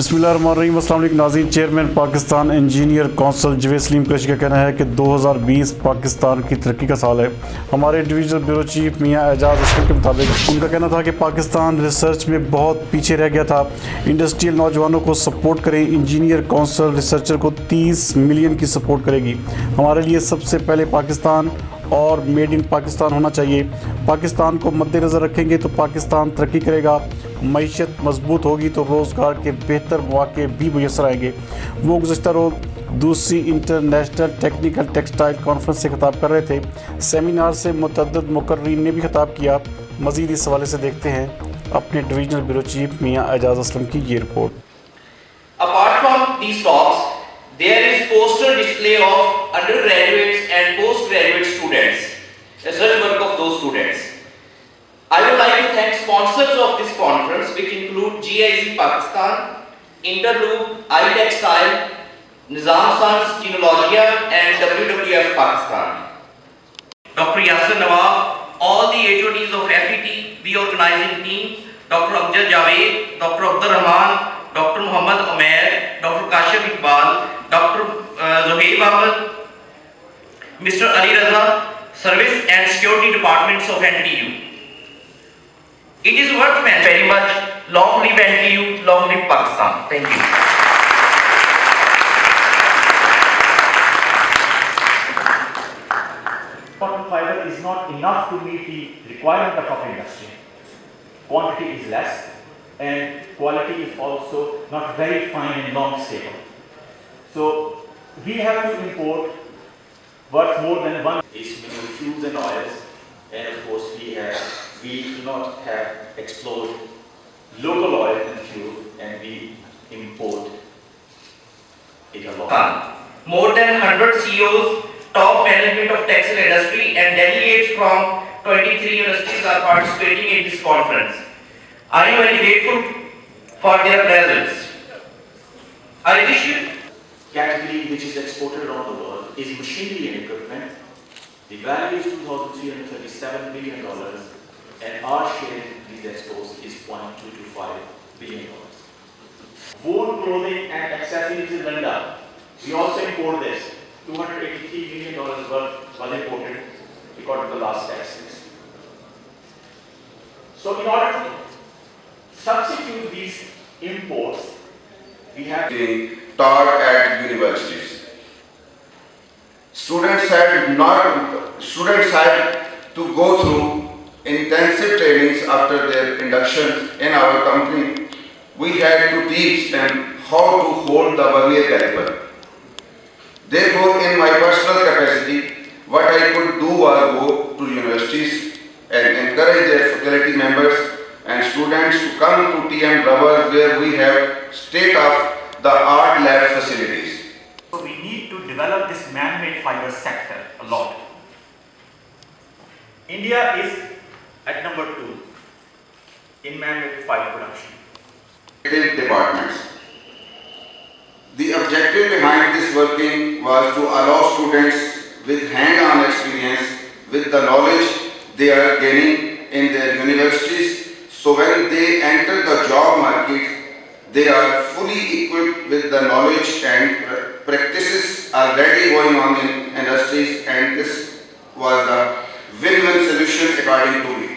बिस्मिल्लाहिर्रहमानिर्रहीम। अस्सलाम वालेकुम नाज़रीन। Chairman Pakistan engineer council Javed Salim Qureshi का कहना है कि 2020 पाकिस्तान की तरक्की का साल है। हमारे डिवीज़नल ब्यूरो चीफ मियां एजाज असलम के मुताबिक उनका कहना था कि पाकिस्तान रिसर्च में बहुत पीछे रह गया था। इंडस्ट्रियल नौजवानों को सपोर्ट करें। इंजीनियर कौंसिल रिसर्चर को 30 मिलियन की सपोर्ट करेगी। हमारे लिए सबसे पहले पाकिस्तान और मेड इन पाकिस्तान होना चाहिए। पाकिस्तान को मद्देनज़र रखेंगे तो पाकिस्तान तरक्की करेगा, मईशत मजबूत होगी तो रोज़गार के बेहतर मौके भी मुयसर आएंगे। वो गुज़श्ता रोज़ दूसरी इंटरनेशनल टेक्निकल टेक्सटाइल कॉन्फ्रेंस से खिताब कर रहे थे। सेमिनार से मुतअद्दिद मुकर्रीन ने भी खिताब किया। मज़ीद इस हवाले से देखते हैं अपने डिवीजनल ब्यूरो चीफ मियां एजाज असलम की ये report. Apart from these talks, there is poster display of undergraduates and postgraduate students, research work of those students. I would like to thank sponsors of this conference, which include GIZ Pakistan, Interloop, iTextile, Nizam Sons, Genealogia, and WWF Pakistan. Dr. Yasser Nawab, all the HODs of FET, the organizing team, Dr. Amjad Javed, Dr. Abdur Rahman, Dr. Muhammad Umair, Dr. Kashif Iqbal, Dr. Zohaib Ahmed, Mr. Ali Raza, Service and Security Departments of NTU. It is worth mentioning very much. Long live NTU, long live Pakistan. Thank you. Cotton fiber is not enough to meet the requirement of our industry. Quantity is less and quality is also not very fine and long stable. So we have to import worth more than one is mineral fuels and oils, and of course we do not have explored local oil and fuel, and we import it a lot. More than 100 CEOs, top management of textile industry, and delegates from 23 universities are participating in this conference. I am very grateful for their presence. I wish you category which is exported around the world is machinery and equipment. The value is $2,337 billion, and our share in these exports is $0.225 billion. Wool, clothing, and accessories in Linda. We also import this. $283 million worth was imported according to the last tax list. So, in order to substitute these imports, we have being taught at universities. Students had to go through intensive trainings after their induction in our company. We had to teach them how to hold the vernier caliper. Therefore, in my personal capacity, what I could do was go to universities and encourage their faculty members and students to come to TM Rubber, where we have state-of-the-art lab facilities. So we need to develop this man-made fiber sector a lot. India is at number 2 in man-made fiber production. Departments. The objective behind this working was to allow students with hand-on experience with the knowledge they are gaining in their universities, so when they enter the job market, they are fully equipped with the knowledge and practices already going on in industries, and this was the win-win solution according to me.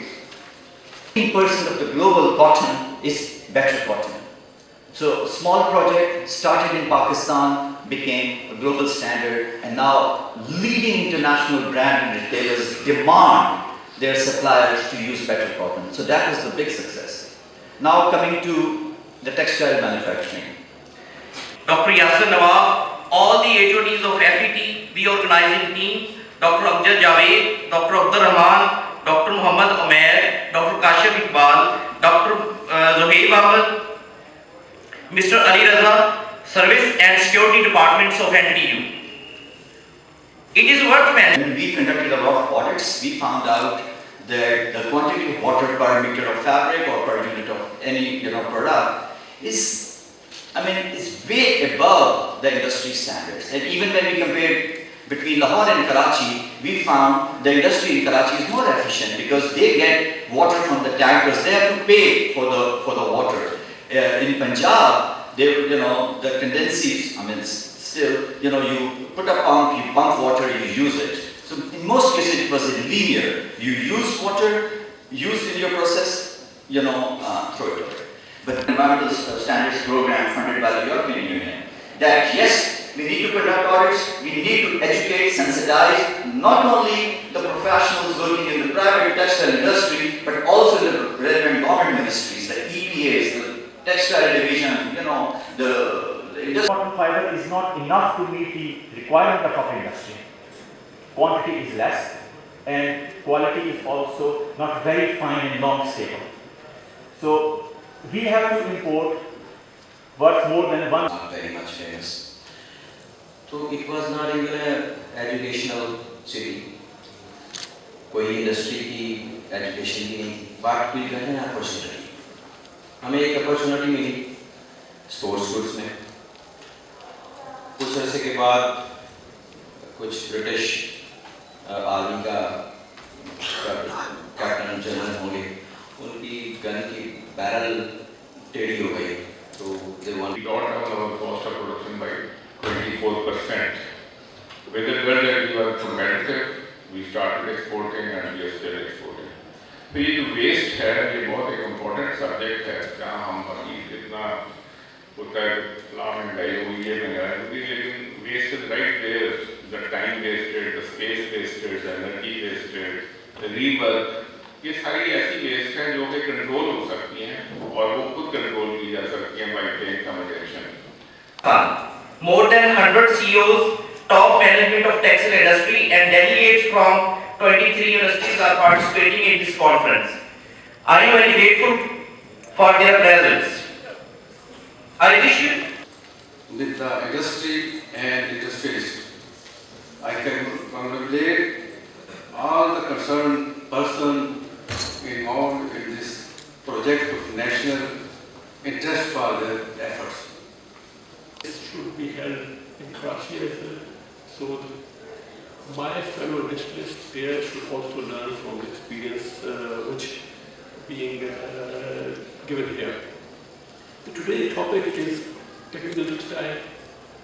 80% of the global cotton is better cotton. So small project started in Pakistan, became a global standard, and now leading international brand retailers demand their suppliers to use better cotton. So that is the big success. Now coming to the textile manufacturing. Dr. Yasser Nawab, all the HODs of FET, the organizing team, Dr. Amjad Javed, Dr. Abdur Rahman, Dr. Muhammad Umair, Dr. Kashif Iqbal, Dr. Zohaib Ahmed, Mr. Ali Raza, Service and Security Departments of NTU. It is worth mentioning. When we conducted a lot of audits, we found out that the quantity of water per meter of fabric or per unit of any product is way above the industry standards. And even when we compared between Lahore and Karachi, we found the industry in Karachi is more efficient because they get water from the tankers. They have to pay for the water. In Punjab, the tendencies, still, you put a pump, you pump water, you use it. So in most cases, it was linear. You use water, use in your process, throw it away. But the environmental standards program funded by the European Union, that yes, we need to conduct audits, we need to educate, sensitize not only the professionals working in the private textile industry, but also the relevant government ministries, the EPAs, the textile division, the industry. Cotton fiber is not enough to meet the requirement of our industry. Quantity is less and quality is also not very fine and long stable. So we have to import worth more than one. Not very much famous. So it was not even an educational city. कोई industry की education की नहीं थी, बात कोई कहें opportunity, हमें एक अपॉर्चुनिटी मिली स्पोर्ट्स गुड्स में। कुछ अरसे के बाद कुछ ब्रिटिश आर्मी का कैप्टन जनरल होंगे, उनकी गन की बैरल टेढ़ी हो गई, तो they want. We got down our cost of production by 24%. With the result that we were competitive, we started exporting and we are still exporting. तो ये जो waste है, ये बहुत एक important subject है, जहाँ हम अभी इतना होता है फ्लाम एंड डाई हुई है वगैरह, लेकिन waste is right there, the time wasted, the space wasted, the energy wasted, the rework, ये सारी ऐसी वेस्ट हैं जो कि कंट्रोल हो सकती हैं और वो खुद कंट्रोल की जा सकती हैं by paying some attention. More than 100 CEOs, top management of textile industry and delegates from 23 universities are participating in this conference. I am very grateful for their presence. I wish you with the industry and industrialists. I can congratulate all the concerned persons involved in this project of national interest for their efforts. This should be held in Karachi as well, so my fellow industrialists there should also learn from the experience which being given here. Today's topic is technical textile.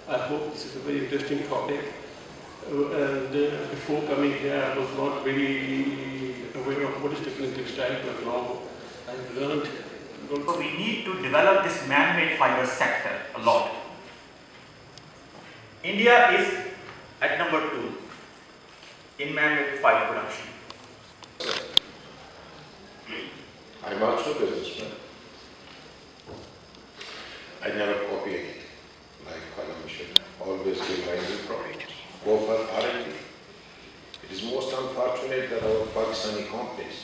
I hope this is a very interesting topic. And before coming here, I was not very aware of what is technical textile, but now I've learned. So we need to develop this man-made fiber sector a lot. India is at number 2 in man-made fiber production. I'm also a businessman. I never copy anything. Like Khalam should always design new products. Go for R&D. It is most unfortunate that our Pakistani companies,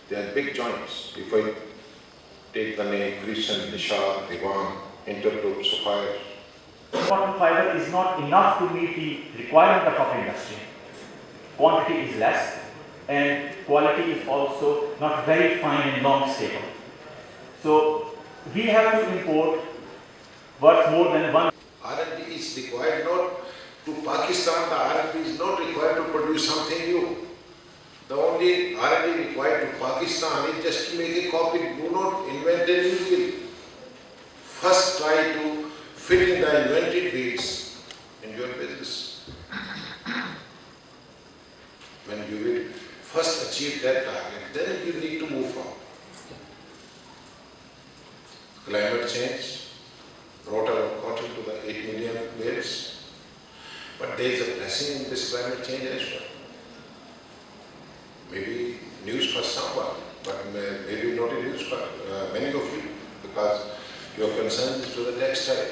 they are big joints. If I take the name Crescent, Nishad, Diwan, Intergroup, Sapphire. Cotton fiber is not enough to meet the requirement of our industry. Quantity is less and quality is also not very fine and long stable. So we have to import worth more than one. R&D is required not to Pakistan, the R&D is not required to produce something new. The only R&D required to Pakistan is just to make a copy. Do not invent a new wheel. First try to fit in the invented wheels in your business. When you will first achieve that target, then you need to move forward. Climate change brought our cotton to the 8 million bales, but there is a blessing in this climate change as well. Maybe news for someone, but maybe not a news for many of you, because your concern is to the textile.